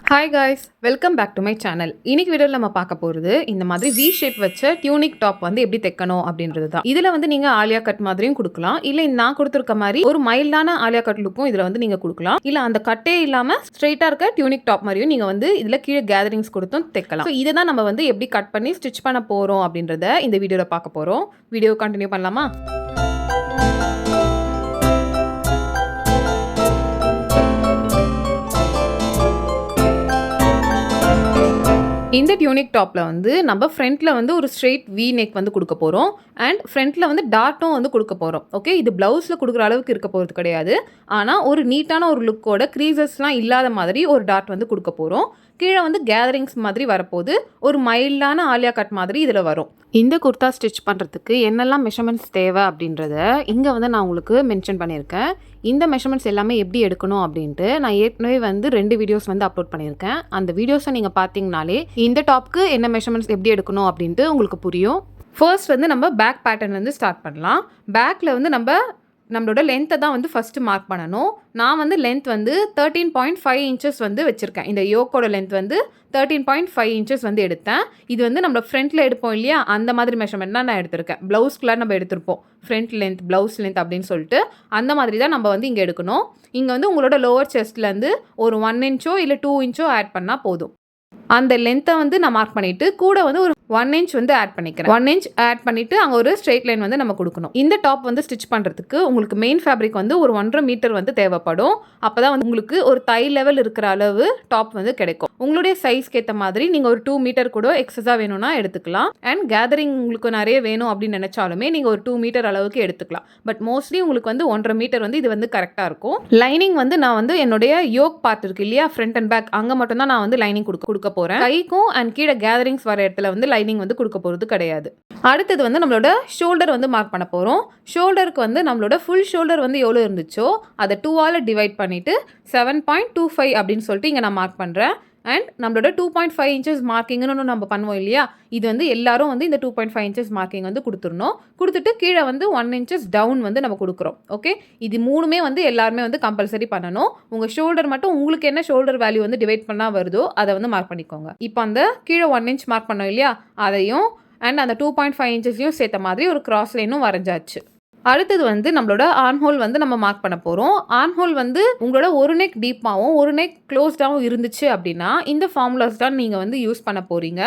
Hi guys, welcome back to my channel. இன்னைக்கு வீடியோவில் நம்ம பார்க்க போகிறது இந்த மாதிரி வி ஷேப் வச்ச டியூனிக் டாப் வந்து எப்படி தைக்கணும் அப்படின்றது தான். இதில் வந்து நீங்கள் ஆலியா கட் மாதிரியும் கொடுக்கலாம், இல்லை நான் கொடுத்துருக்க மாதிரி ஒரு மைல்டான ஆலியா கட் லுக்கும் இதில் வந்து நீங்கள் கொடுக்கலாம். இல்லை அந்த கட்டே இல்லாமல் ஸ்ட்ரெயிட்டாக இருக்க டியூனிக் டாப் மாதிரியும் நீங்கள் வந்து இதில் கீழே கேதரிங்ஸ் கொடுத்தும் தைக்கலாம். ஸோ இதை தான் நம்ம வந்து எப்படி கட் பண்ணி ஸ்டிச் பண்ண போகிறோம் அப்படின்றத இந்த வீடியோவில் பார்க்க போகிறோம். வீடியோ கண்டினியூ பண்ணலாமா? இந்த டியூனிக் டாப்பில் வந்து நம்ம ஃப்ரண்ட்டில் வந்து ஒரு ஸ்ட்ரெயிட் வி நெக் வந்து கொடுக்க போகிறோம் அண்ட் ஃப்ரண்ட்டில் வந்து டாட்டும் வந்து கொடுக்க போகிறோம். ஓகே, இது ப்ளவுஸில் கொடுக்குற அளவுக்கு இருக்க போகிறது கிடையாது. ஆனால் ஒரு நீட்டான ஒரு லுக்கோட க்ரீசஸ்லாம் இல்லாத மாதிரி ஒரு டாட் வந்து கொடுக்க போகிறோம். கீழே வந்து கேதரிங்ஸ் மாதிரி வரப்போது ஒரு மைல்டான ஆலியா கட் மாதிரி இதில் வரும். இந்த குர்தா ஸ்டிச் பண்ணுறதுக்கு என்னெல்லாம் மெஷர்மெண்ட்ஸ் தேவை அப்படின்றத இங்கே வந்து நான் உங்களுக்கு மென்ஷன் பண்ணியிருக்கேன். இந்த மெஷர்மெண்ட்ஸ் எல்லாமே எப்படி எடுக்கணும் அப்படின்ட்டு நான் ஏற்கனவே வந்து 2 வீடியோஸ் வந்து அப்லோட் பண்ணியிருக்கேன். அந்த வீடியோஸை நீங்கள் பார்த்தீங்கனாலே இந்த டாப்க்கு என்ன மெஷர்மெண்ட்ஸ் எப்படி எடுக்கணும் அப்படின்ட்டு உங்களுக்கு புரியும். ஃபர்ஸ்ட் வந்து நம்ம பேக் பேட்டர்ன் வந்து ஸ்டார்ட் பண்ணலாம். பேக்கில் வந்து நம்மளோட லென்த்தை தான் வந்து ஃபஸ்ட்டு மார்க் பண்ணணும். நான் வந்து லென்த் வந்து 13.5 இன்ச்சஸ் வந்து வச்சுருக்கேன். இந்த யோக்கோட லென்த் வந்து 13.5 இன்ச்சஸ் வந்து எடுத்தேன். இது வந்து நம்ம ஃப்ரண்ட்டில் எடுப்போம் இல்லையா, அந்த மாதிரி மெஷர்மெண்ட் தான் நான் எடுத்திருக்கேன். ப்ளவுஸ்க்குலாம் நம்ம எடுத்திருப்போம் ஃப்ரண்ட் லென்த், ப்ளவுஸ் லென்த் அப்படின்னு சொல்லிட்டு அந்த மாதிரி தான் நம்ம வந்து இங்கே எடுக்கணும். இங்கே வந்து உங்களோட லோவர் செஸ்ட்லேருந்து ஒரு 1 இன்ச்சோ இல்லை 2 இன்ச்சோ ஆட் பண்ணால் போதும். அந்த லென்த்தை வந்து நான் மார்க் பண்ணிவிட்டு கூட வந்து ஒரு 1 இன்ச் வந்து ஆட் பண்ணிக்கிறேன். 1 இன்ச் ஆட் பண்ணிவிட்டு அங்கே ஒரு ஸ்ட்ரெயிட் லைன் வந்து நம்ம கொடுக்கணும். இந்த டாப் வந்து ஸ்டிச் பண்ணுறதுக்கு உங்களுக்கு மெயின் ஃபேப்ரிக் வந்து ஒரு 1.5 மீட்டர் வந்து தேவைப்படும். அப்போ தான் வந்து உங்களுக்கு ஒரு தை லெவல் இருக்கிற அளவு டாப் வந்து கிடைக்கும். உங்களுடைய சைஸ்க்கு ஏற்ற மாதிரி நீங்கள் ஒரு 2 மீட்டர் கூட எக்ஸஸாக வேணும்னா எடுத்துக்கலாம். அண்ட் கேதரிங் உங்களுக்கு நிறைய வேணும் அப்படின்னு நினச்சாலுமே நீங்கள் ஒரு 2 மீட்டர் அளவுக்கு எடுத்துக்கலாம். பட் மோஸ்ட்லி உங்களுக்கு வந்து 1.5 மீட்டர் வந்து இது வந்து கரெக்டாக இருக்கும். லைனிங் வந்து நான் வந்து என்னுடைய யோக் பார்ட் இருக்கு இல்லையா, ஃப்ரண்ட் அண்ட் பேக், அங்கே மட்டும் தான் நான் வந்து லைனிங் கொடுக்க போகிறேன். கைக்கும் அண்ட் கீழே கேதரிங்ஸ் வர இடத்துல வந்து லைனிங் வந்து கொடுக்க போகிறது கிடையாது. அடுத்தது வந்து நம்மளோட ஷோல்டர் வந்து மார்க் பண்ண போகிறோம். ஷோல்டருக்கு வந்து நம்மளோட ஃபுல் ஷோல்டர் வந்து எவ்வளோ இருந்துச்சோ அதை 2ஆல் டிவைட் பண்ணிவிட்டு 7.25 அப்படின்னு சொல்லிட்டு இங்கே நான் மார்க் பண்ணுறேன். அண்ட் நம்மளோட 2.5 இன்ச்சஸ் மார்க்கிங்னு நம்ம பண்ணுவோம் இல்லையா, இது வந்து எல்லாரும் வந்து இந்த 2.5 இன்ச்சஸ் மார்க்கிங் வந்து கொடுத்துடணும். கொடுத்துட்டு கீழே வந்து 1 இன்ச்சஸ் டவுன் வந்து நம்ம கொடுக்குறோம். ஓகே, இது மூணுமே வந்து எல்லாருமே வந்து கம்பல்சரி பண்ணணும். உங்கள் ஷோல்டர் மட்டும் உங்களுக்கு என்ன ஷோல்டர் வேல்யூ வந்து டிவைட் பண்ணால் வருதோ அதை வந்து மார்க் பண்ணிக்கோங்க. இப்போ அந்த கீழே 1 இன்ச் மார்க் பண்ணோம் இல்லையா, அதையும் அண்ட் அந்த 2.5 இன்ச்சஸையும் சேர்த்த மாதிரி ஒரு கிராஸ் லைனும் வரைஞ்சாச்சு. அடுத்தது வந்து நம்மளோட ஆர்ம்ஹோல் வந்து நம்ம மார்க் பண்ண போகிறோம். ஆர்ம்ஹோல் வந்து உங்களோட ஒரு நெக் டீப்பாகவும் ஒரு நெக் க்ளோஸ்டாகவும் இருந்துச்சு அப்படின்னா இந்த ஃபார்முலாஸ் தான் நீங்கள் வந்து யூஸ் பண்ண போகிறீங்க.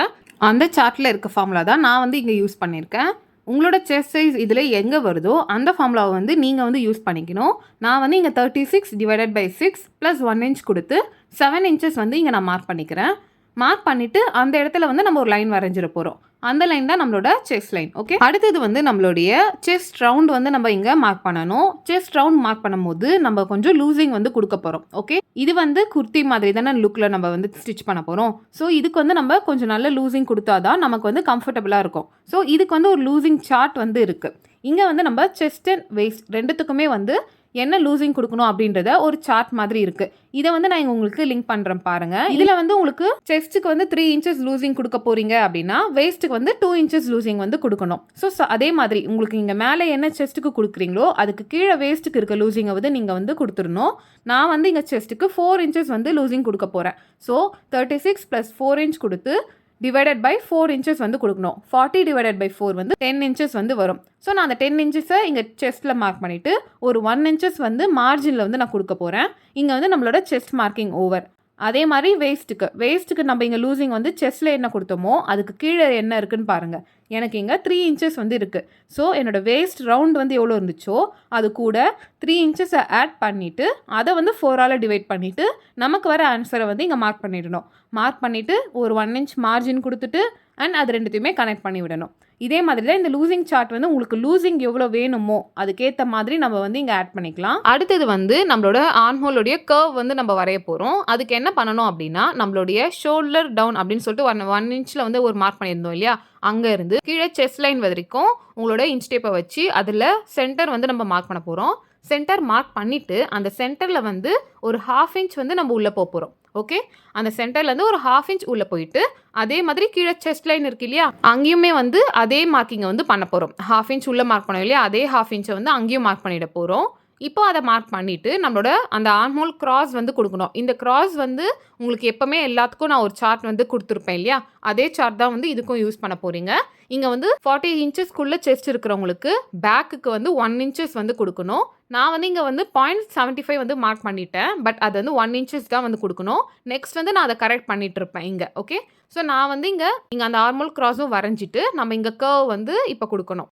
அந்த சார்ட்டில் இருக்க ஃபார்முலா தான் நான் வந்து இங்கே யூஸ் பண்ணியிருக்கேன். உங்களோட செஸ்ட் சைஸ் இதில் எங்கே வருதோ அந்த ஃபார்முலாவை வந்து நீங்கள் வந்து யூஸ் பண்ணிக்கணும். நான் வந்து இங்கே 36 டிவைடட் பை 6 + 1 இன்ச் கொடுத்து 7 இன்ச்சஸ் வந்து இங்கே நான் மார்க் பண்ணிக்கிறேன். மார்க் பண்ணிவிட்டு அந்த இடத்துல வந்து நம்ம ஒரு லைன் வரைஞ்சிட போகிறோம். அந்த லைன் தான் நம்மளோட செஸ்ட் லைன். ஓகே, அடுத்தது வந்து நம்மளுடைய செஸ்ட் ரவுண்ட் வந்து நம்ம இங்கே மார்க் பண்ணணும். செஸ்ட் ரவுண்ட் மார்க் பண்ணும்போது நம்ம கொஞ்சம் லூசிங் வந்து கொடுக்க போகிறோம். ஓகே, இது வந்து குர்த்தி மாதிரி தானே லுக்கில் நம்ம வந்து ஸ்டிச் பண்ண போகிறோம். ஸோ இதுக்கு வந்து நம்ம கொஞ்சம் நல்ல லூசிங் கொடுத்தா தான் நமக்கு வந்து கம்ஃபர்டபுளாக இருக்கும். ஸோ இதுக்கு வந்து ஒரு லூசிங் சார்ட் வந்து இருக்குது. இங்கே வந்து நம்ம செஸ்ட் அண்ட் வெயிஸ்ட் ரெண்டுத்துக்குமே வந்து என்ன லூசிங் கொடுக்கணும் அப்படின்றத ஒரு சார்ட் மாதிரி இருக்குது. இதை வந்து நான் உங்களுக்கு லிங்க் பண்ணுறேன் பாருங்கள். இதில் வந்து உங்களுக்கு செஸ்ட்டுக்கு வந்து 3 இன்ச்சஸ் லூசிங் கொடுக்க போகிறீங்க அப்படின்னா வெயிஸ்ட்டுக்கு வந்து 2 இன்ச்சஸ் லூசிங் வந்து கொடுக்கணும். ஸோ அதே மாதிரி உங்களுக்கு இங்கே மேலே என்ன செஸ்ட்டுக்கு கொடுக்குறீங்களோ அதுக்கு கீழே வேஸ்ட்டுக்கு இருக்க லூசிங்கை வந்து நீங்கள் வந்து கொடுத்துடணும். நான் வந்து இங்கே செஸ்ட்டுக்கு 4 இன்ச்சஸ் வந்து லூசிங் கொடுக்க போகிறேன். ஸோ 36 + 4 இன்ச் கொடுத்து டிவைடட் பை 4 இன்ச்சஸ் வந்து கொடுக்கணும். 40 டிவைடட் பை 4 வந்து 10 இன்ச்சஸ் வந்து வரும். ஸோ நான் அந்த 10 இன்ச்சஸை இங்கே செஸ்ட்டில் மார்க் பண்ணிவிட்டு ஒரு 1 இன்ச்சஸ் வந்து மார்ஜினில் வந்து நான் கொடுக்க போகிறேன். இங்கே வந்து நம்மளோட செஸ்ட் மார்க்கிங் ஓவர். அதே மாதிரி வேஸ்ட்டுக்கு நம்ம இங்கே லூசிங் வந்து செஸ்ட்டில் என்ன கொடுத்தோமோ அதுக்கு கீழே என்ன இருக்குன்னு பாருங்கள். எனக்கு இங்கே 3 இன்ச்சஸ் வந்து இருக்குது. ஸோ என்னோடய வேஸ்ட் ரவுண்ட் வந்து எவ்வளோ இருந்துச்சோ அது கூட 3 இன்ச்சஸை ஆட் பண்ணிவிட்டு அதை வந்து 4ஆல் டிவைட் பண்ணிவிட்டு நமக்கு வர ஆன்சரை வந்து இங்கே மார்க் பண்ணிடணும். மார்க் பண்ணிவிட்டு ஒரு 1 இன்ச் மார்ஜின் கொடுத்துட்டு அண்ட் அது ரெண்டுத்தையுமே கனெக்ட் பண்ணி விடணும். இதே மாதிரி தான் இந்த லூசிங் சார்ட் வந்து உங்களுக்கு லூசிங் எவ்வளோ வேணுமோ அதுக்கேற்ற மாதிரி நம்ம வந்து இங்கே ஆட் பண்ணிக்கலாம். அடுத்தது வந்து நம்மளோட ஆர்ம்ஹோலுடைய கர்வ் வந்து நம்ம வரைய போகிறோம். அதுக்கு என்ன பண்ணணும் அப்படின்னா நம்மளுடைய ஷோல்டர் டவுன் அப்படின்னு சொல்லிட்டு 1 இன்ச்சில் வந்து ஒரு மார்க் பண்ணியிருந்தோம் இல்லையா, அங்கே இருந்து கீழே செஸ்ட் லைன் வரைக்கும் உங்களோட இன்ச் டேப்பை வச்சு அதில் சென்டர் வந்து நம்ம மார்க் பண்ண போகிறோம். சென்டர் மார்க் பண்ணிவிட்டு அந்த சென்டரில் வந்து ஒரு 1/2 இன்ச் வந்து நம்ம உள்ளே போகிறோம். ஓகே, அந்த சென்டர்லேருந்து ஒரு 1/2 இன்ச் உள்ளே போயிட்டு அதே மாதிரி கீழே செஸ்ட் லைன் இருக்கு இல்லையா, அங்கேயுமே வந்து அதே மார்க்கிங்கை வந்து பண்ண போகிறோம். 1/2 இன்ச் உள்ளே மார்க் பண்ணோம் இல்லையா, அதே 1/2 இன்ச்சை வந்து அங்கேயும் மார்க் பண்ணிட போகிறோம். இப்போ அத மார்க் பண்ணிட்டு, நம்மளோட அந்த ஆர்ம் ஹோல் கிராஸ் வந்து குடுக்கணும். இந்த கிராஸ் வந்து உங்களுக்கு எப்பவுமே எல்லாத்துக்கும் நான் ஒரு சார்ட் வந்து குடுத்துருப்பேன் இல்லையா? அதே சார்ட் தான் வந்து இதுக்கும் யூஸ் பண்ண போறீங்க. இங்க வந்து 40 இன்ச்சஸ்க்குள்ள செஸ்ட் இருக்கிறவங்களுக்கு பேக்குக்கு வந்து 1 இன்ச்சஸ் வந்து குடுக்கணும். நான் வந்து இங்க வந்து 0.75 வந்து மார்க் பண்ணிட்டேன். பட் அது வந்து 1 இன்ச்சஸ் தான் வந்து குடுக்கணும். நெக்ஸ்ட் வந்து நான் அத கரெக்ட் பண்ணிட்டு இருப்பேன் இங்க. ஓகே. ஸோ நான் வந்து இங்க அந்த ஆர்ம் ஹோல் கிராஸும் வரைஞ்சிட்டு, நம்ம இங்க கர்வ் வந்து இப்ப குடுக்கணும்.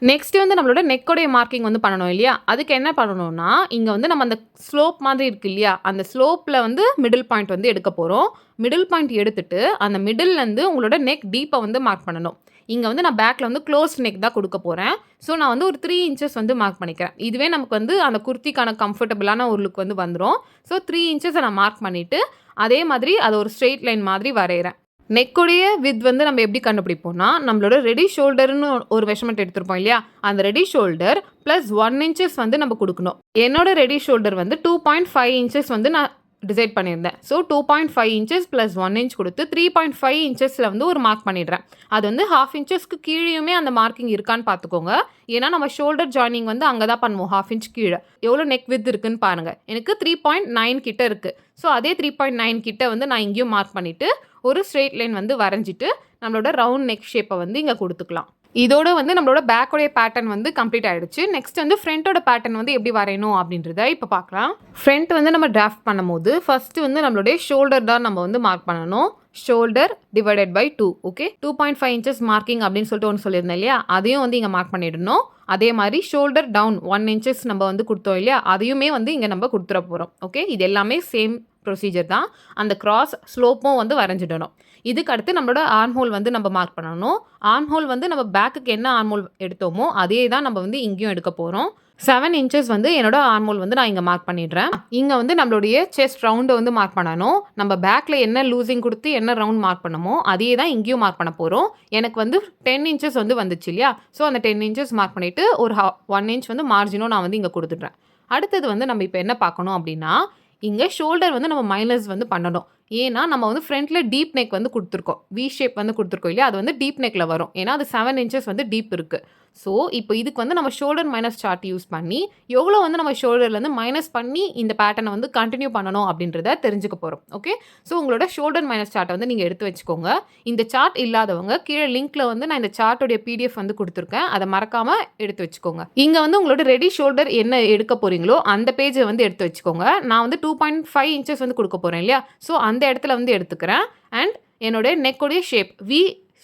நெக்ஸ்ட் வந்து நம்மளோட நெக்கோடைய மார்க்கிங் வந்து பண்ணணும் இல்லையா? அதுக்கு என்ன பண்ணணும்னா, இங்க வந்து நம்ம அந்த ஸ்லோப் மாதிரி இருக்கு இல்லையா? அந்த ஸ்லோப்ல வந்து மிடில் பாயிண்ட் வந்து எடுக்க போறோம். மிடில் பாயிண்ட் எடுத்துட்டு, அந்த மிடில்லேருந்து உங்களோட நெக் டீப்ப வந்து மார்க் பண்ணணும். இங்க வந்து நான் பேக்ல வந்து க்ளோஸ்ட் நெக் தான் குடுக்க போறேன். ஸோ நான் வந்து ஒரு 3 இன்ச்சஸ் வந்து மார்க் பண்ணிக்கிறேன். இதுவே நமக்கு வந்து அந்த குர்த்திக்கான கம்ஃபர்டபுளான ஒரு லுக் வந்து வந்துரும். ஸோ 3 இன்ச்சஸ நான் மார்க் பண்ணிட்டு, அதே மாதிரி அத ஒரு ஸ்ட்ரெய்ட் லைன் மாதிரி வரையறேன். நெக்குடைய வித் வந்து நம்ம எப்படி கண்டுபிடிப்போம்னா, நம்மளோட ரெடி ஷோல்டர்ன்னு ஒரு மெஷர்மென்ட் எடுத்திருப்போம் இல்லையா? அந்த ரெடி ஷோல்டர் பிளஸ் 1 இன்ச்சஸ் வந்து நம்ம குடுக்கணும். என்னோட ரெடி ஷோல்டர் வந்து 2.5 இன்ச்சஸ் வந்து நான் டிசைட் பண்ணியிருந்தேன். ஸோ 2.5 இன்ச்சஸ் பிளஸ் 1 இன்ச் குடுத்து 3.5 இன்ச்சஸ்ல வந்து ஒரு மார்க் பண்ணிடுறேன். அது வந்து 1/2 இன்ச்சஸ்க்கு கீழயுமே அந்த மார்க்கிங் இருக்கான்னு பார்த்துக்கோங்க. ஏன்னா நம்ம ஷோல்டர் ஜாயினிங் வந்து அங்க தான் பண்ணுவோம் 1/2 இன்ச் கீழ. எவ்வளோ நெக் வித் இருக்குன்னு பாருங்க. எனக்கு 3.9 கிட்ட இருக்கு. ஸோ அதே 3.9 கிட்ட வந்து நான் இங்கேயும் மார்க் பண்ணிட்டு, ஒரு ஸ்ட்ரெய்ட் லைன் வந்து வரைஞ்சிட்டு, நம்மளோட ரவுண்ட் நெக் ஷேப்ப வந்து இங்க குடுத்துக்கலாம். இதோட வந்து நம்மளோட பேக்கோடைய பேட்டர்ன் வந்து கம்ப்ளீட் ஆயிடுச்சு. நெக்ஸ்ட் வந்து ஃப்ரண்ட்டோட பேட்டர்ன் வந்து எப்படி வரையணும் அப்படின்றத இப்ப பார்க்கலாம். ஃப்ரண்ட் வந்து நம்ம டிராஃப்ட் பண்ணும்போது, ஃபர்ஸ்ட் வந்து நம்மளுடைய ஷோல்டர் தான் நம்ம வந்து மார்க் பண்ணணும். Shoulder divided by 2. Okay. 2.5 inches marking அப்படின்னு சொல்லிட்டு ஒண்ணு சொல்லியிருந்தேன் இல்லையா? அதையும் வந்து இங்க மார்க் பண்ணிடணும். அதே மாதிரி ஷோல்டர் டவுன் 1 இன்ச்சஸ் நம்ம வந்து குடுத்தோம் இல்லையா? அதையுமே வந்து இங்க நம்ம குடுத்துற போறோம். ஓகே. இது எல்லாமே சேம் ப்ரொசீஜர் தான். அந்த கிராஸ் ஸ்லோப்பும் வந்து வரைஞ்சிடணும். இதுக்கு அடுத்து நம்மளோட ஆர்ம் ஹோல் வந்து நம்ம மார்க் பண்ணணும். ஆர்ம் ஹோல் வந்து நம்ம பேக்குக்கு என்ன ஆர்ம் ஹோல் எடுத்தோமோ, அதே தான் நம்ம வந்து இங்கேயும் எடுக்க போறோம். 7 இன்ச்சஸ் வந்து என்னோட ஆர்ம் ஹோல் வந்து நான் இங்க மார்க் பண்ணிடுறேன். இங்க வந்து நம்மளுடைய செஸ்ட் ரவுண்ட வந்து மார்க் பண்ணணும். நம்ம பேக்ல என்ன லூசிங் குடுத்து என்ன ரவுண்ட் மார்க் பண்ணமோ, அதே தான் இங்கேயும் மார்க் பண்ண போறோம். எனக்கு வந்து 10 இன்ச்சஸ் வந்து வந்துச்சு இல்லையா? ஸோ அந்த 10 இன்ச்சஸ் மார்க் பண்ணிட்டு, ஒரு 1 இன்ச் வந்து மார்ஜினும் நான் வந்து இங்க குடுத்துடுறேன். அடுத்தது வந்து நம்ம இப்ப என்ன பார்க்கணும் அப்படின்னா, இங்க ஷோல்டர் வந்து நம்ம மைனஸ் வந்து பண்ணணும். ஏன்னா, நம்ம வந்து ஃப்ரண்ட்ல டீப் நெக் வந்து குடுத்துருக்கோம். வி ஷேப் வந்து குடுத்துருக்கோம் இல்லையா? அது வந்து டீப் நெக்ல வரும். ஏன்னா, அது 7 இன்ச்சஸ் வந்து டீப் இருக்கு. ஸோ, இப்போ இதுக்கு வந்து நம்ம ஷோல்டர் மைனஸ் சார்ட் யூஸ் பண்ணி, எவ்வளோ வந்து நம்ம ஷோல்டர்லேருந்து மைனஸ் பண்ணி இந்த பேட்டர்ன வந்து கன்டின்யூ பண்ணணும் அப்படின்றத தெரிஞ்சுக்க போறோம். ஓகே. ஸோ, உங்களோட ஷோல்டர் மைனஸ் சார்ட்ட வந்து நீங்க எடுத்து வச்சுக்கோங்க. இந்த சார்ட் இல்லாதவங்க கீழ லிங்க்ல வந்து நான் இந்த சார்ட்டோடைய பிடிஎஃப் வந்து குடுத்துருக்கேன். அத மறக்காம எடுத்து வச்சுக்கோங்க. இங்க வந்து உங்களோட ரெடி ஷோல்டர் என்ன எடுக்க போறீங்களோ, அந்த பேஜ வந்து எடுத்து வச்சுக்கோங்க. நான் வந்து 2.5 இன்ச்சஸ் வந்து குடுக்க போறேன் இல்லையா? ஸோ, அந்த இடத்துல வந்து எடுத்துக்கிறேன். அண்ட் என்னோட நெக்கோடைய ஷேப்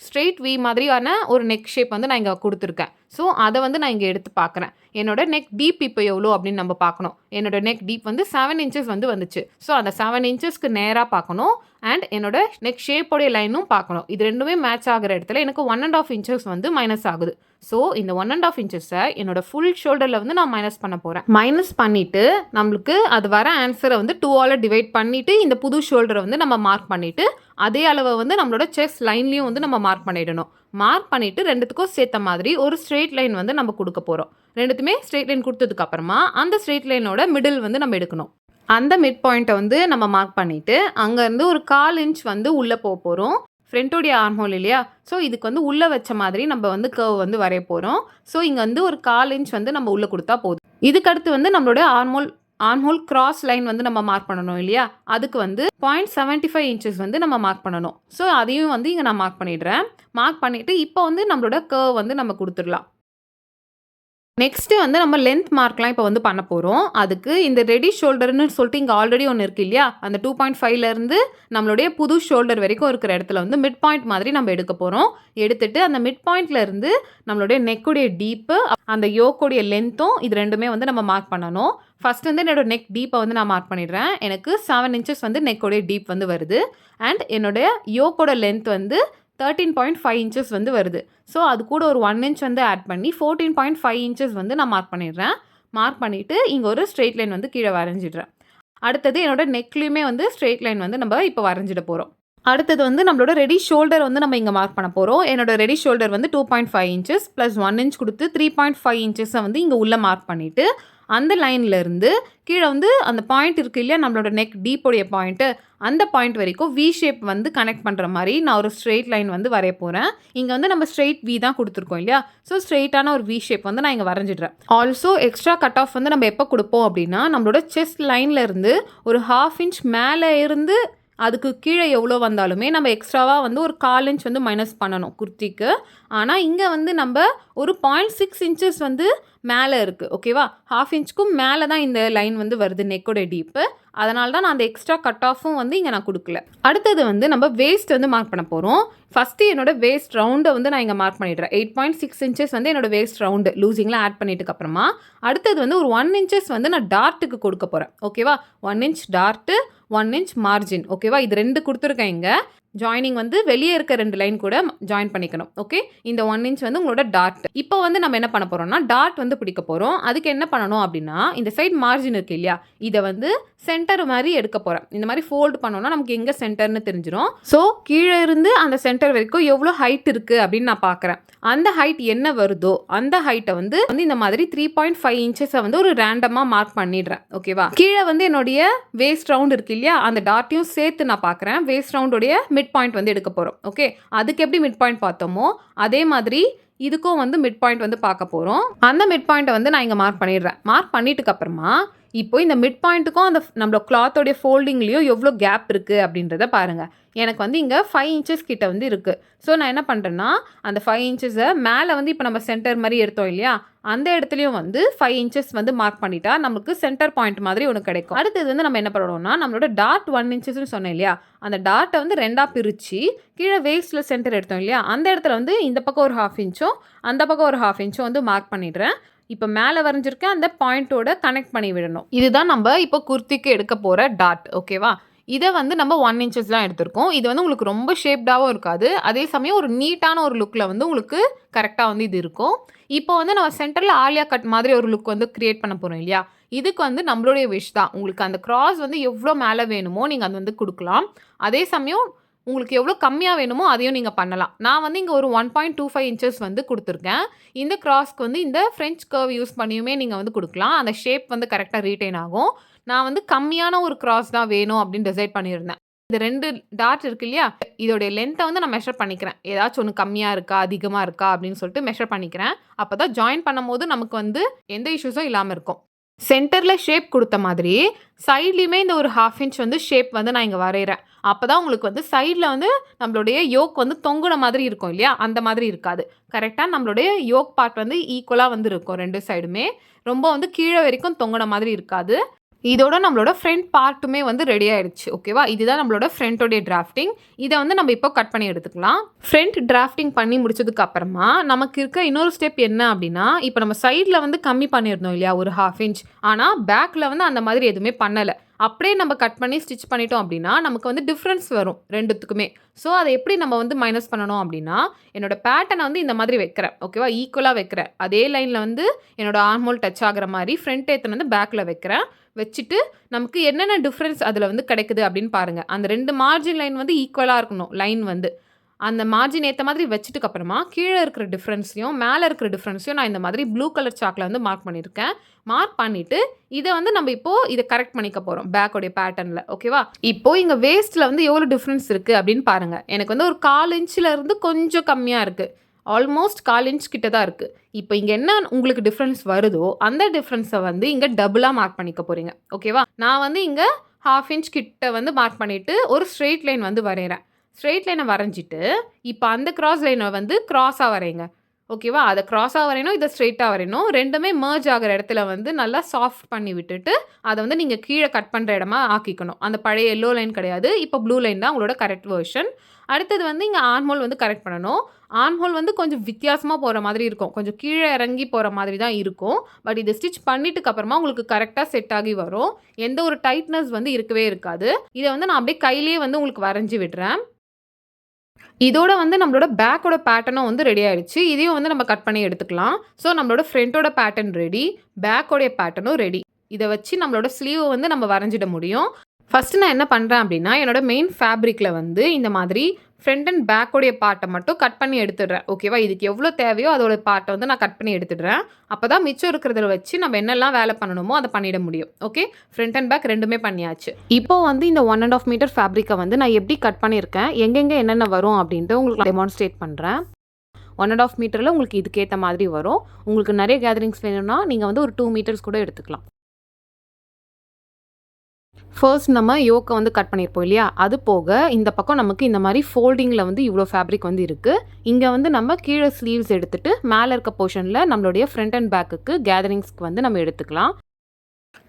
ஸ்ட்ரெயிட் வி மாதிரியான ஒரு நெக் ஷேப் வந்து நான் இங்க குடுத்துருக்கேன். ஸோ, அத வந்து நான் இங்க எடுத்து பார்க்குறேன். என்னோட நெக் டீப் இப்போ எவ்வளோ அப்படின்னு நம்ம பார்க்கணும். என்னோட நெக் டீப் வந்து 7 இன்ச்சஸ் வந்து வந்துச்சு. ஸோ, அந்த 7 இன்ச்சஸ்க்கு நேரா பார்க்கணும். அண்ட் என்னோட நெக் ஷேப்போடைய லைனும் பார்க்கணும். இது 2மே மேட்ச் ஆகுற இடத்துல எனக்கு 1 1/2 இன்ச்சஸ் வந்து மைனஸ் ஆகுது. ஸோ, இந்த 1 1/2 இன்ச்சஸ என்னோட ஃபுல் ஷோல்டர்ல வந்து நான் மைனஸ் பண்ண போறேன். மைனஸ் பண்ணிட்டு, நம்மளுக்கு அது வர ஆன்ஸர வந்து 2ஆல டிவைட் பண்ணிட்டு, இந்த புது ஷோல்டர வந்து நம்ம மார்க் பண்ணிட்டு, அதே அளவ வந்து நம்மளோட செஸ்ட் லைன்லயும் வந்து நம்ம மார்க் பண்ணிடணும். மார்க் பண்ணிட்டு 2த்துக்கும் சேர்த்த மாதிரி ஒரு ஸ்ட்ரெய்ட் லைன் வந்து நம்ம குடுக்க போறோம். 2த்துமே ஸ்ட்ரெய்ட் லைன் குடுத்ததுக்கு அப்புறமா, அந்த ஸ்ட்ரெய்ட் லைனோட மிடில் வந்து நம்ம எடுக்கணும். அந்த மிட் பாயிண்ட்ட வந்து நம்ம மார்க் பண்ணிட்டு, அங்கருந்து ஒரு 1/4 இன்ச் வந்து உள்ள போறோம். ஃப்ரண்ட்டோடைய ஆர்ம் ஹோல் இல்லையா? ஸோ, இதுக்கு வந்து உள்ள வச்ச மாதிரி நம்ம வந்து கர்வ் வந்து வரைய போறோம். ஸோ, இங்க வந்து ஒரு 1/4 இன்ச் வந்து நம்ம உள்ள குடுத்தா போதும். இதுக்கு அடுத்து வந்து நம்மளோட ஆர்ம் ஹோல் கிராஸ் லைன் வந்து நம்ம மார்க் பண்ணணும் இல்லையா? அதுக்கு வந்து 0.75 இன்ச்சஸ் வந்து நம்ம மார்க் பண்ணணும். ஸோ, அதையும் வந்து இங்க நான் மார்க் பண்ணிடுறேன். மார்க் பண்ணிட்டு, இப்போ வந்து நம்மளோட கர்வ் வந்து நம்ம குடுத்துடலாம். நெக்ஸ்ட்டு வந்து நம்ம லென்த் மார்க்லாம் இப்போ வந்து பண்ண போறோம். அதுக்கு இந்த ரெடி ஷோல்டர்ன்னு சொல்லிட்டு இங்க ஆல்ரெடி ஒண்ணு இருக்கு இல்லையா? அந்த 2.5லேருந்து நம்மளுடைய புது ஷோல்டர் வரைக்கும் இருக்கிற இடத்துல வந்து மிட் பாயிண்ட் மாதிரி நம்ம எடுக்க போறோம். எடுத்துட்டு அந்த மிட் பாயிண்ட்லேருந்து நம்மளுடைய நெக்குடைய டீப்பு, அந்த யோக்கோடைய லென்த்தும் இது 2மே வந்து நம்ம மார்க் பண்ணணும். ஃபர்ஸ்ட் வந்து என்னோட நெக் டீப்பை வந்து நான் மார்க் பண்ணிடுறேன். எனக்கு 7 இன்ச்சஸ் வந்து நெக்கோடைய டீப் வந்து வருது. அண்ட் என்னுடைய யோக்கோட லென்த் வந்து 13.5 இன்ச்சஸ் வந்து வருது. ஸோ, அது கூட ஒரு 1 இன்ச் வந்து ஆட் பண்ணி 14.5 இன்ச்சஸ் வந்து நான் மார்க் பண்ணிடுறேன். மார்க் பண்ணிட்டு, இங்க ஒரு ஸ்ட்ரெய்ட் லைன் வந்து கீழ வரைஞ்சிடுறேன். அடுத்தது என்னோட நெக்லயுமே வந்து ஸ்ட்ரெய்ட் லைன் வந்து நம்ம இப்போ வரைஞ்சிட போறோம். அடுத்தது வந்து நம்மளோட ரெடி ஷோல்டர் வந்து நம்ம இங்க மார்க் பண்ண போறோம். என்னோட ரெடி ஷோல்டர் வந்து 2.5 இன்ச்சஸ் +1 இன்ச் குடுத்து 3.5 இன்ச்சஸ வந்து இங்க உள்ள மார்க் பண்ணிட்டு, அந்த லைன்லேருந்து கீழே வந்து அந்த பாயிண்ட் இருக்குது இல்லையா, நம்மளோட நெக் டீப்போடைய பாயிண்ட்டு, அந்த பாயிண்ட் வரைக்கும் வி ஷேப் வந்து கனெக்ட் பண்ணுற மாதிரி நான் ஒரு ஸ்ட்ரெயிட் லைன் வந்து வரைய போகிறேன். இங்கே வந்து நம்ம ஸ்ட்ரெயிட் வி தான் கொடுத்துருக்கோம் இல்லையா, ஸோ ஸ்ட்ரெயிட்டான ஒரு வி ஷேப் வந்து நான் இங்கே வரைஞ்சிடுறேன். ஆல்சோ எக்ஸ்ட்ரா கட் ஆஃப் வந்து நம்ம எப்போ கொடுப்போம் அப்படின்னா, நம்மளோட செஸ்ட் லைன்லேருந்து ஒரு 1/2 இன்ச் மேலே இருந்து அதுக்கு கீழே எவ்வளோ வந்தாலுமே நம்ம எக்ஸ்ட்ராவாக வந்து ஒரு 1/4 இன்ச் வந்து மைனஸ் பண்ணணும் குர்த்திக்கு. ஆனால் இங்கே வந்து நம்ம ஒரு 0.6 இன்ச்சஸ் வந்து மேலே இருக்குது. ஓகேவா, 1/2 இன்ச்சுக்கும் மேலே தான் இந்த லைன் வந்து வருது நெக்கோட டீப்பு. அதனால தான் நான் அந்த எக்ஸ்ட்ரா கட் ஆஃபும் வந்து இங்கே நான் கொடுக்கல. அடுத்தது வந்து நம்ம வேஸ்ட் வந்து மார்க் பண்ண போகிறோம். ஃபஸ்ட்டு என்னோட வேஸ்ட் ரவுண்டை வந்து நான் இங்கே மார்க் பண்ணிடுறேன். 8.6 இன்ச்சஸ் வந்து என்னோட வேஸ்ட் ரவுண்டு லூசிங்லாம் ஆட் பண்ணிட்டுக்கு அப்புறமா அடுத்தது வந்து ஒரு 1 இன்ச்சஸ் வந்து நான் டார்ட்டுக்கு கொடுக்க போகிறேன். ஓகேவா, 1 இன்ச் டார்ட்டு, 1 இன்ச் மார்ஜின். ஓகேவா, இது 2 கொடுத்துருக்கேன். இங்கே ஜாயினிங் வந்து வெளியே இருக்க 2 லைன் கூட ஜாயின் பண்ணிக்கணும். ஓகே, இந்த 1 இன்ச் வந்து உங்களோட டாட். இப்போ வந்து நம்ம என்ன பண்ண போகிறோம்னா டாட் வந்து பிடிக்க போகிறோம். அதுக்கு என்ன பண்ணணும் அப்படின்னா, இந்த சைட் மார்ஜின் இருக்கு இல்லையா, இதை வந்து சென்டர் மாதிரி எடுக்க போகிறேன். இந்த மாதிரி ஃபோல்டு பண்ணோம்னா நமக்கு எங்கே சென்டர்னு தெரிஞ்சிடும். ஸோ கீழே இருந்து அந்த சென்டர் வரைக்கும் எவ்வளோ ஹைட் இருக்குது அப்படின்னு நான் பார்க்குறேன். அந்த ஹைட் என்ன வருதோ அந்த ஹைட்டை வந்து இந்த மாதிரி 3.5 இன்ச்சஸை வந்து ஒரு ரேண்டமாக மார்க் பண்ணிடுறேன். ஓகேவா, கீழே வந்து என்னுடைய வேஸ்ட் ரவுண்ட் இருக்கு இல்லையா, அந்த டாட்டையும் சேர்த்து நான் பார்க்குறேன். வேஸ்ட் ரவுண்டோடைய மிட் பாயிண்ட் வந்து எடுக்க போகிறோம். ஓகே, அதுக்கு எப்படி மிட் பாயிண்ட் பார்த்தோமோ அதே மாதிரி இதுக்கும் வந்து மிட் பாயிண்ட் வந்து பார்க்க போகிறோம். அந்த மிட் பாயிண்ட்டை வந்து நான் இங்கே மார்க் பண்ணிடுறேன். மார்க் பண்ணிட்டுக்கு அப்புறமா இப்போ இந்த மிட் பாயிண்ட்டுக்கும் அந்த நம்மளோட கிளாத்தோடைய ஃபோல்டிங்லேயும் எவ்வளோ கேப் இருக்குது அப்படின்றத பாருங்கள். எனக்கு வந்து இங்கே 5 இன்ச்சஸ் கிட்ட வந்து இருக்குது. ஸோ நான் என்ன பண்ணுறேன்னா, அந்த 5 இன்ச்சஸை மேலே வந்து இப்போ நம்ம சென்டர் மாதிரி எடுத்தோம் இல்லையா, அந்த இடத்துலையும் வந்து 5 இன்ச்சஸ் வந்து மார்க் பண்ணிட்டா நமக்கு சென்டர் பாயிண்ட் மாதிரி ஒன்று கிடைக்கும். அடுத்தது வந்து நம்ம என்ன பண்ணணும்னா, நம்மளோட டாட் 1 இன்ச்சஸ்ன்னு சொன்னேன் இல்லையா, அந்த டாட்டை வந்து 2ஆக பிரித்து கீழே வேஸ்ட்டில் சென்டர் எடுத்தோம் இல்லையா, அந்த இடத்துல வந்து இந்த பக்கம் ஒரு 1/2 இன்ச்சும் அந்த பக்கம் ஒரு 1/2 இன்ச்சும் வந்து மார்க் பண்ணிடுறேன். இப்போ மேலே வரைஞ்சிருக்க அந்த பாயிண்ட்டோட கனெக்ட் பண்ணி விடணும். இதுதான் நம்ம இப்போ குர்த்திக்கு எடுக்க போகிற டாட். ஓகேவா, இதை வந்து நம்ம 1 இன்ச்சஸ் தான் எடுத்திருக்கோம். இது வந்து உங்களுக்கு ரொம்ப ஷேப்டாகவும் இருக்காது, அதே சமயம் ஒரு நீட்டான ஒரு லுக்கில் வந்து உங்களுக்கு கரெக்டாக வந்து இது இருக்கும். இப்போ வந்து நம்ம சென்டரில் ஆலியா கட் மாதிரி ஒரு லுக் வந்து கிரியேட் பண்ண போகிறோம் இல்லையா, இதுக்கு வந்து நம்மளுடைய விஷ் தான். உங்களுக்கு அந்த கிராஸ் வந்து எவ்வளோ மேலே வேணுமோ நீங்கள் அது வந்து கொடுக்கலாம். அதே சமயம் உங்களுக்கு எவ்வளோ கம்மியாக வேணுமோ அதையும் நீங்கள் பண்ணலாம். நான் வந்து இங்கே ஒரு 1.25 இன்ச்சஸ் வந்து கொடுத்துருக்கேன். இந்த கிராஸ்க்கு வந்து இந்த ஃப்ரெஞ்ச் கர்வ் யூஸ் பண்ணியுமே நீங்கள் வந்து கொடுக்கலாம். அந்த ஷேப் வந்து கரெக்டாக ரீட்டைன் ஆகும். நான் வந்து கம்மியான ஒரு கிராஸ் தான் வேணும் அப்படின்னு டிசைட் பண்ணியிருந்தேன். இந்த 2 டாட் இருக்கு இல்லையா, இதோடைய லென்த்தை வந்து நான் மெஷர் பண்ணிக்கிறேன். ஏதாச்சும் ஒன்று கம்மியாக இருக்கா அதிகமாக இருக்கா அப்படின்னு சொல்லிட்டு மெஷர் பண்ணிக்கிறேன். அப்போ தான் ஜாயின் பண்ணும் போது நமக்கு வந்து எந்த இஷ்யூஸும் இல்லாமல் இருக்கும். சென்டரில் ஷேப் கொடுத்த மாதிரி சைட்லேயுமே இந்த ஒரு 1/2 இன்ச் வந்து ஷேப் வந்து நான் இங்கே வரைகிறேன். அப்போ தான் உங்களுக்கு வந்து சைடில் வந்து நம்மளுடைய யோக் வந்து தொங்குன மாதிரி இருக்கும் இல்லையா, அந்த மாதிரி இருக்காது. கரெக்டாக நம்மளுடைய யோக் பார்ட் வந்து ஈக்குவலாக வந்து இருக்கும். 2 சைடுமே ரொம்ப வந்து கீழே வரைக்கும் தொங்குன மாதிரி இருக்காது. இதோட நம்மளோட ஃப்ரண்ட் பார்ட்டுமே வந்து ரெடி ஆயிடுச்சு. ஓகேவா, இதுதான் நம்மளோட ஃப்ரண்ட்டோடைய டிராஃப்டிங். இதை வந்து நம்ம இப்போ கட் பண்ணி எடுத்துக்கலாம். ஃப்ரண்ட் டிராஃப்டிங் பண்ணி முடிச்சதுக்கு அப்புறமா நமக்கு இருக்க இன்னொரு ஸ்டெப் என்ன அப்படின்னா, இப்போ நம்ம சைடில் வந்து கம்மி பண்ணியிருந்தோம் இல்லையா ஒரு 1/2 இன்ச், ஆனால் பேக்கில் வந்து அந்த மாதிரி எதுவுமே பண்ணலை. அப்படியே நம்ம கட் பண்ணி ஸ்டிச் பண்ணிட்டோம் அப்படின்னா நமக்கு வந்து டிஃப்ரென்ஸ் வரும் 2த்துக்குமே. ஸோ அதை எப்படி நம்ம வந்து மைனஸ் பண்ணணும் அப்படின்னா, என்னோட பேட்டர்னை வந்து இந்த மாதிரி வைக்கிறேன். ஓகேவா, ஈக்குவலாக வைக்கிறேன். அதே லைனில் வந்து என்னோட ஆர்மோல் டச் ஆகிற மாதிரி ஃப்ரண்ட் ஏத்தனை வந்து பேக்கில் வைக்கிறேன். வச்சுட்டு நமக்கு என்னென்ன டிஃப்ரென்ஸ் அதில் வந்து கிடைக்குது அப்படின்னு பாருங்கள். அந்த 2 மார்ஜின் லைன் வந்து ஈக்குவலாக இருக்கணும். லைன் வந்து அந்த மார்ஜின் ஏற்ற மாதிரி வச்சுட்டுக்கு அப்புறமா கீழே இருக்கிற டிஃப்ரென்ஸையும் மேலே இருக்கிற டிஃப்ரென்ஸையும் நான் இந்த மாதிரி ப்ளூ கலர் சாக்கில் வந்து மார்க் பண்ணியிருக்கேன். மார்க் பண்ணிவிட்டு இதை வந்து நம்ம இப்போது இதை கரெக்ட் பண்ணிக்க போகிறோம் பேக்கோடைய பேட்டர்னில். ஓகேவா, இப்போது இங்கே வேஸ்ட்டில் வந்து எவ்வளோ டிஃப்ரென்ஸ் இருக்குது அப்படின்னு பாருங்கள். எனக்கு வந்து ஒரு 1/4 இன்ச்சில் இருந்து கொஞ்சம் கம்மியாக இருக்குது. ஆல்மோஸ்ட் 1/4 இன்ச் கிட்ட தான் இருக்குது. இப்போ இங்கே என்ன உங்களுக்கு டிஃப்ரென்ஸ் வருதோ அந்த டிஃப்ரென்ஸை வந்து இங்கே டபுளாக மார்க் பண்ணிக்க போகிறீங்க. ஓகேவா, நான் வந்து இங்கே 1/2 இன்ச் கிட்ட வந்து மார்க் பண்ணிவிட்டு ஒரு ஸ்ட்ரெயிட் லைன் வந்து வரைகிறேன். ஸ்ட்ரெயிட் லைனை வரைஞ்சிட்டு இப்போ அந்த கிராஸ் லைனை வந்து க்ராஸாக வரைங்க. ஓகேவா, அதை க்ராஸாக வரையணும், இதை ஸ்ட்ரெயிட்டாக வரையணும். ரெண்டுமே மர்ஜ் ஆகிற இடத்துல வந்து நல்லா சாஃப்ட் பண்ணி விட்டுட்டு அதை வந்து நீங்கள் கீழே கட் பண்ணுற இடமா ஆக்கிக்கணும். அந்த பழைய எல்லோ லைன் கிடையாது, இப்போ ப்ளூ லைன் தான் உங்களோட கரெக்ட் வெர்ஷன். அடுத்தது வந்து இங்கே ஆர்ம்ஹோல் வந்து கரெக்ட் பண்ணணும். ஆர்ம்ஹோல் வந்து கொஞ்சம் வித்தியாசமாக போகிற மாதிரி இருக்கும், கொஞ்சம் கீழே இறங்கி போகிற மாதிரி தான் இருக்கும். பட் இது ஸ்டிச் பண்ணிட்டுக்கு அப்புறமா உங்களுக்கு கரெக்டாக செட் ஆகி வரும். எந்த ஒரு டைட்னஸ் வந்து இருக்கவே இருக்காது. இதை வந்து நான் அப்படியே கையிலேயே வந்து உங்களுக்கு வரைஞ்சி விடுறேன். இதோட வந்து நம்மளோட பேக்கோட பேட்டர்னும் வந்து ரெடி ஆயிடுச்சு. இதையும் வந்து நம்ம கட் பண்ணி எடுத்துக்கலாம். ஸோ நம்மளோட ஃப்ரண்ட்டோட பேட்டர்ன் ரெடி, பேக்கோடைய பேட்டர்னும் ரெடி. இதை வச்சு நம்மளோட ஸ்லீவை வந்து நம்ம வரைஞ்சிட முடியும். ஃபஸ்ட்டு நான் என்ன பண்ணுறேன் அப்படின்னா, என்னோட மெயின் ஃபேப்ரிக்கில் வந்து இந்த மாதிரி ஃப்ரண்ட் அண்ட் பேக்கோடைய பார்ட்டை மட்டும் கட் பண்ணி எடுத்துடுறேன். ஓகேவா? இதுக்கு எவ்வளோ தேவையோ அதோட பார்ட்டை வந்து நான் கட் பண்ணி எடுத்துடுறேன். அப்போ தான் மிச்சம் இருக்கிறத வச்சு நம்ம என்னெல்லாம் வேலை பண்ணணுமோ அதை பண்ணிட முடியும். ஓகே, ஃப்ரண்ட் அண்ட் பேக் ரெண்டுமே பண்ணியாச்சு. இப்போ வந்து இந்த 1.5 மீட்டர் ஃபேப்ரிக்கை வந்து நான் எப்படி கட் பண்ணியிருக்கேன், எங்கெங்கே என்னென்ன வரும் அப்படின்ட்டு உங்களுக்கு டெமான்ஸ்ட்ரேட் பண்ணுறேன். 1.5 மீட்டரில் உங்களுக்கு இதுக்கேற்ற மாதிரி வரும். உங்களுக்கு நிறைய கேதரிங்ஸ் வேணும்னா நீங்கள் வந்து ஒரு 2 மீட்டர்ஸ் கூட எடுத்துக்கலாம். ஃபர்ஸ்ட் நம்ம யோக்கை வந்து கட் பண்ணியிருப்போம் இல்லையா, அது போக இந்த பக்கம் நமக்கு இந்த மாதிரி ஃபோல்டிங்கில் வந்து இவ்வளோ ஃபேப்ரிக் வந்து இருக்குது. இங்கே வந்து நம்ம கீழே ஸ்லீவ்ஸ் எடுத்துகிட்டு மேலே இருக்க போர்ஷனில் நம்மளுடைய ஃப்ரண்ட் அண்ட் பேக்குக்கு கேதரிங்ஸ்க்கு வந்து நம்ம எடுத்துக்கலாம்.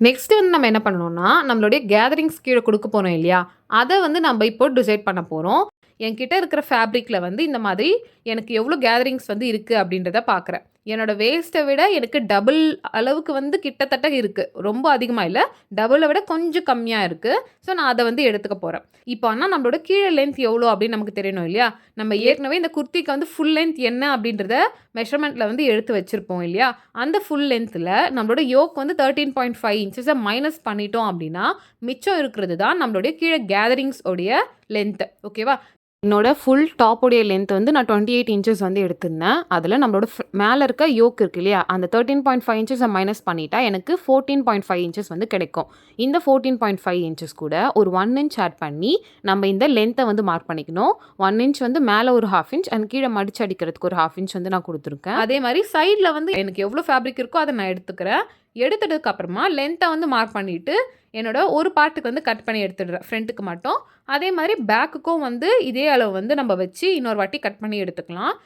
நெக்ஸ்ட் வந்து நம்ம என்ன பண்ணணும்னா, நம்மளுடைய கேதரிங்ஸ் கீழே கொடுக்க போகிறோம் இல்லையா, அதை வந்து நம்ம இப்போ டிசைட் பண்ண போகிறோம். என்கிட்ட இருக்கிற ஃபேப்ரிக்கில் வந்து இந்த மாதிரி எனக்கு எவ்வளோ கேதரிங்ஸ் வந்து இருக்குது அப்படின்றத பார்க்குறேன். என்னோடய வேஸ்ட்டை விட எனக்கு டபுள் அளவுக்கு வந்து கிட்டத்தட்ட இருக்குது. ரொம்ப அதிகமாக இல்லை, டபுளை விட கொஞ்சம் கம்மியாக இருக்குது. ஸோ நான் அதை வந்து எடுத்துக்க போகிறேன். இப்போ ஆனால் நம்மளோட கீழே லென்த் எவ்வளோ அப்படின்னு நமக்கு தெரியணும் இல்லையா. நம்ம ஏற்கனவே இந்த குர்த்திக்கு வந்து ஃபுல் லென்த் என்ன அப்படின்றத மெஷர்மெண்ட்டில் வந்து எடுத்து வச்சுருப்போம் இல்லையா. அந்த ஃபுல் லென்த்தில் நம்மளோட யோக் வந்து 13.5 இன்ச்சஸை மைனஸ் பண்ணிட்டோம் அப்படின்னா மிச்சம் இருக்கிறது தான் நம்மளுடைய கீழே கேதரிங்ஸ் உடைய லென்த்து. ஓகேவா? என்னோட ஃபுல் டாப்போடைய லென்த் வந்து நான் 28 இன்ச்சஸ் வந்து எடுத்திருந்தேன். அதில் நம்மளோட மேலே இருக்க யோக் இருக்கு இல்லையா, அந்த 13.5 இன்ச்சஸை மைனஸ் பண்ணிட்டா எனக்கு 14.5 இன்ச்சஸ் வந்து கிடைக்கும். இந்த 14.5 இன்ச்சஸ் கூட ஒரு 1 இன்ச் ஆட் பண்ணி நம்ம இந்த லென்த்தை வந்து மார்க் பண்ணிக்கணும். 1 இன்ச் வந்து மேலே ஒரு 1/2 இன்ச் அண்ட் கீழே மடிச்சு அடிக்கிறதுக்கு ஒரு 1/2 இன்ச் வந்து நான் கொடுத்துருக்கேன். அதே மாதிரி சைடில் வந்து எனக்கு எவ்வளோ ஃபேப்ரிக் இருக்கோ அதை நான் எடுத்துக்கிறேன். எடுத்துட்டதுக்கு அப்புறமா லென்த்தை வந்து மார்க் பண்ணிவிட்டு என்னோட ஒரு பார்ட்டுக்கு வந்து கட் பண்ணி எடுத்துடுறேன், ஃப்ரண்ட்டுக்கு மட்டும். அதே மாதிரி பேக்குக்கும் வந்து இதே அளவு வந்து நம்ம வச்சு இன்னொரு வாட்டி கட் பண்ணி எடுத்துக்கலாம்.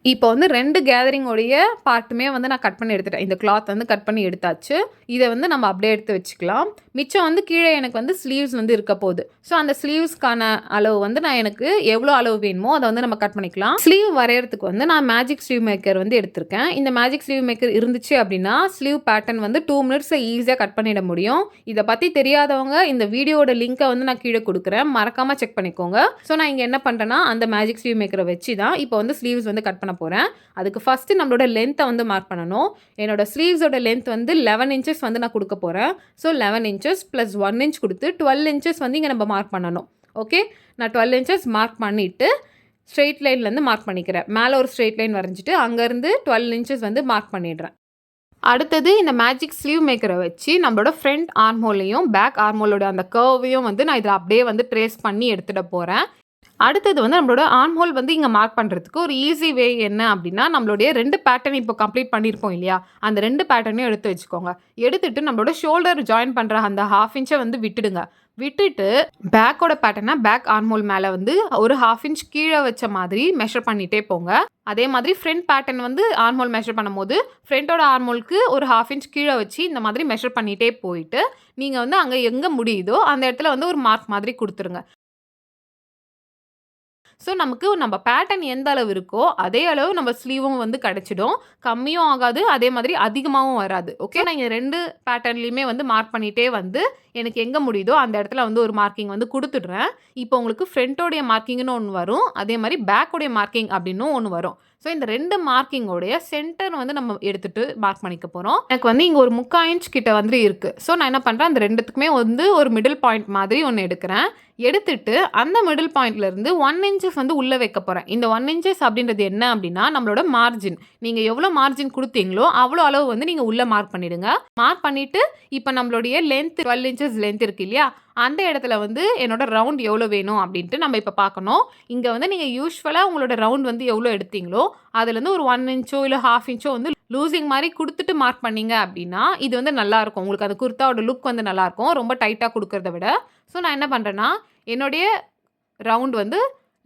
இப்போ வந்து 2 கேதரிங்கோடைய பார்ட்டுமே வந்து நான் கட் பண்ணி எடுத்துட்டேன். இந்த கிளாத் வந்து கட் பண்ணி எடுத்தாச்சு. இதை வந்து நம்ம அப்படியே எடுத்து வச்சுக்கலாம். மிச்சம் வந்து கீழே எனக்கு வந்து ஸ்லீவ்ஸ் வந்து இருக்க போகுது. ஸோ அந்த ஸ்லீவ்ஸ்க்கான அளவு வந்து நான் எனக்கு எவ்வளோ அளவு வேணுமோ அதை வந்து நம்ம கட் பண்ணிக்கலாம். ஸ்லீவ் வரைகிறதுக்கு வந்து நான் மேஜிக் ஸ்லீவ் மேக்கர் வந்து எடுத்திருக்கேன். இந்த மேஜிக் ஸ்லீவ் மேக்கர் இருந்துச்சு அப்படின்னா ஸ்லீவ் பேட்டர்ன் வந்து 2 மினிட்ஸில் ஈஸியாக கட் பண்ணிட முடியும். இதை பற்றி தெரியாதவங்க இந்த வீடியோட லிங்க்கை வந்து நான் கீழே கொடுக்குறேன், மறக்காமல் செக் பண்ணிக்கோங்க. ஸோ நான் இங்கே என்ன பண்ணுறேன்னா அந்த மேஜிக் ஸ்லீவ் மேக்கரை வச்சு தான் இப்போ வந்து ஸ்லீவ்ஸ் வந்து கட் பண்ண போகிறேன். அதுக்கு ஃபஸ்ட்டு நம்மளோட லென்த்தை வந்து மார்க் பண்ணணும். என்னோட ஸ்லீவ்ஸோட லென்த் வந்து 11 இன்ச்சஸ் வந்து நான் கொடுக்க போகிறேன். ஸோ 11 இன்ச்சஸ் ப்ளஸ் 1 இன்ச் கொடுத்து 12 இன்ச்சஸ் வந்து இங்கே நம்ம மார்க் பண்ணணும். ஓகே, நான் 12 இன்ச்சஸ் மார்க் பண்ணிவிட்டு ஸ்ட்ரெயிட் லைன்லேருந்து மார்க் பண்ணிக்கிறேன். மேலே ஒரு ஸ்ட்ரெயிட் லைன் வரைஞ்சிட்டு அங்கேருந்து 12 இன்ச்சஸ் வந்து மார்க் பண்ணிடுறேன். அடுத்தது இந்த மேஜிக் ஸ்லீவ் மேக்கரை வச்சு நம்மளோட ஃப்ரண்ட் ஆர்மோலையும் பேக் ஆர்மோலோட அந்த கர்வையும் வந்து நான் இதில் அப்படியே வந்து ட்ரேஸ் பண்ணி எடுத்துகிட்டு போகிறேன். அடுத்தது வந்து நம்மளோட ஆர்ம்ஹோல் வந்து இங்கே மார்க் பண்ணுறதுக்கு ஒரு ஈஸி வே என்ன அப்படின்னா, நம்மளுடைய 2 பேட்டர்ன் இப்போ கம்ப்ளீட் பண்ணியிருப்போம் இல்லையா, அந்த 2 பேட்டர்னையும் எடுத்து வச்சுக்கோங்க. எடுத்துட்டு நம்மளோட ஷோல்டர் ஜாயின் பண்ணுற அந்த 1/2 இன்ச்சை வந்து விட்டுடுங்க. விட்டுட்டு பேக்கோட பேட்டர்னை பேக் ஆர்ம்ஹோல் மேலே வந்து ஒரு 1/2 இன்ச் கீழே வச்ச மாதிரி மெஷர் பண்ணிகிட்டே போங்க. அதே மாதிரி ஃப்ரண்ட் பேட்டர்ன் வந்து ஆர்ம்ஹோல் மெஷர் பண்ணும்போது ஃப்ரண்ட்டோட ஆர்ம்ஹோலுக்கு ஒரு 1/2 இன்ச் கீழே வச்சு இந்த மாதிரி மெஷர் பண்ணிகிட்டே போயிட்டு நீங்கள் வந்து அங்கே எங்கே முடியுதோ அந்த இடத்துல வந்து ஒரு மார்க் மாதிரி கொடுத்துருங்க. ஸோ நமக்கு நம்ம பேட்டர்ன் எந்த அளவு இருக்கோ அதே அளவு நம்ம ஸ்லீவும் வந்து கிடச்சிடும். கம்மியும் ஆகாது, அதே மாதிரி அதிகமாகவும் வராது. ஓகே, நான் இங்கே 2 பேட்டர்ன்லையுமே வந்து மார்க் பண்ணிகிட்டே வந்து எனக்கு எங்கே முடியுதோ அந்த இடத்துல வந்து ஒரு மார்க்கிங் வந்து கொடுத்துடுறேன். இப்போ உங்களுக்கு ஃப்ரண்ட்டோடைய மார்க்கிங்னு ஒன்று வரும், அதே மாதிரி பேக்கோடைய மார்க்கிங் அப்படின்னும் ஒன்று வரும். ஸோ இந்த 2 மார்க்கிங்கோடைய சென்டர் வந்து நம்ம எடுத்துகிட்டு மார்க் பண்ணிக்க போகிறோம். எனக்கு வந்து இங்கே ஒரு 3/4 இன்ச் கிட்ட வந்து இருக்குது. ஸோ நான் என்ன பண்ணுறேன், அந்த 2த்துக்குமே வந்து ஒரு மிடில் பாயிண்ட் மாதிரி ஒன்று எடுக்கிறேன். எடுத்துட்டு அந்த மிடில் பாயிண்ட்லேருந்து 1 இன்ச்சஸ் வந்து உள்ளே வைக்க போகிறேன். இந்த 1 இன்ச்சஸ் அப்படின்றது என்ன அப்படின்னா நம்மளோட மார்ஜின். நீங்கள் எவ்வளோ மார்ஜின் கொடுத்தீங்களோ அவ்வளோ அளவு வந்து நீங்கள் உள்ளே மார்க் பண்ணிவிடுங்க. மார்க் பண்ணிவிட்டு இப்போ நம்மளுடைய லென்த் 12 இன்ச்சஸ் லென்த் இருக்கு இல்லையா, அந்த இடத்துல வந்து என்னோட ரவுண்ட் எவ்வளோ வேணும் அப்படின்ட்டு நம்ம இப்போ பார்க்கணும். இங்கே வந்து நீங்கள் யூஸ்வலாக உங்களோட ரவுண்ட் வந்து எவ்வளோ எடுத்தீங்களோ அதுலேருந்து ஒரு 1 இன்ச்சோ இல்லை 1/2 இன்ச்சோ வந்து லூசிங் மாதிரி கொடுத்துட்டு மார்க் பண்ணீங்க அப்படின்னா இது வந்து நல்லாயிருக்கும். உங்களுக்கு அந்த குர்த்தாவோட லுக் வந்து நல்லாயிருக்கும், ரொம்ப டைட்டாக கொடுக்கறத விட. ஸோ நான் என்ன பண்ணுறேன்னா என்னுடைய ரவுண்ட் வந்து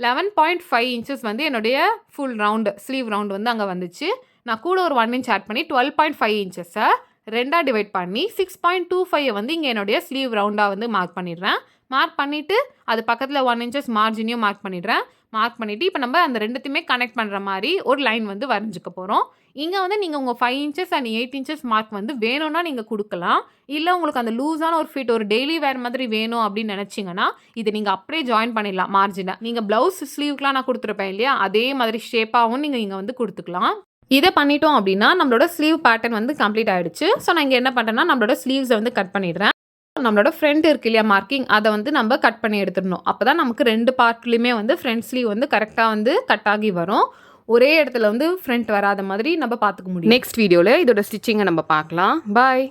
11.5 இன்ச்சஸ் வந்து என்னுடைய ஃபுல் ரவுண்டு ஸ்லீவ் ரவுண்ட் வந்து அங்கே வந்துச்சு. நான் கூட ஒரு 1 இன்ச் ஆட் பண்ணி 12.5 இன்ச்சஸை 2ஆக டிவைட் பண்ணி 6.25 வந்து இங்கே என்னுடைய ஸ்லீவ் ரவுண்டாக வந்து மார்க் பண்ணிடுறேன். மார்க் பண்ணிவிட்டு அது பக்கத்தில் 1 இன்ச்சஸ் மார்ஜினையும் மார்க் பண்ணிடுறேன். மார்க் பண்ணிவிட்டு இப்போ நம்ம அந்த 2த்தையுமே கனெக்ட் பண்ணுற மாதிரி ஒரு லைன் வந்து வரைஞ்சிக்க போகிறோம். இங்கே வந்து நீங்கள் உங்கள் 5 இன்ச்சஸ் அண்ட் 8 இன்ச்சஸ் மார்க் வந்து வேணும்னா நீங்கள் கொடுக்கலாம். இல்லை உங்களுக்கு அந்த லூஸான ஒரு ஃபிட் ஒரு டெய்லி வேர் மாதிரி வேணும் அப்படின்னு நினச்சிங்கன்னா இதை நீங்கள் அப்படியே ஜாயின் பண்ணிடலாம் மார்ஜினை. நீங்கள் ப்ளவுஸ் ஸ்லீவ்க்கெலாம் நான் கொடுத்துருப்பேன் இல்லையா, அதே மாதிரி ஷேப்பாகவும் நீங்கள் இங்கே வந்து கொடுத்துக்கலாம். இதை பண்ணிட்டோம் அப்படின்னா நம்மளோட ஸ்லீவ் பேட்டர்ன் வந்து கம்ப்ளீட் ஆகிடுச்சு. ஸோ நான் இங்கே என்ன பண்ணுறேன்னா நம்மளோட ஸ்லீவ்ஸை வந்து கட் பண்ணிடுறேன். நம்மளோட ஃப்ரண்ட் இருக்கு இல்லையா மார்க்கிங், அதை வந்து நம்ம கட் பண்ணி எடுத்துடணும். அப்போ தான் நமக்கு 2 பார்ட்லேயுமே வந்து ஃப்ரண்ட் ஸ்லீவ் வந்து கரெக்டாக வந்து கட் ஆகி வரும். ஒரே இடத்துல வந்து ஃப்ரண்ட் வராத மாதிரி நம்ம பார்த்துக்க முடியும். நெக்ஸ்ட் வீடியோவில் இதோட ஸ்டிச்சிங்கை நம்ம பார்க்கலாம். பாய்.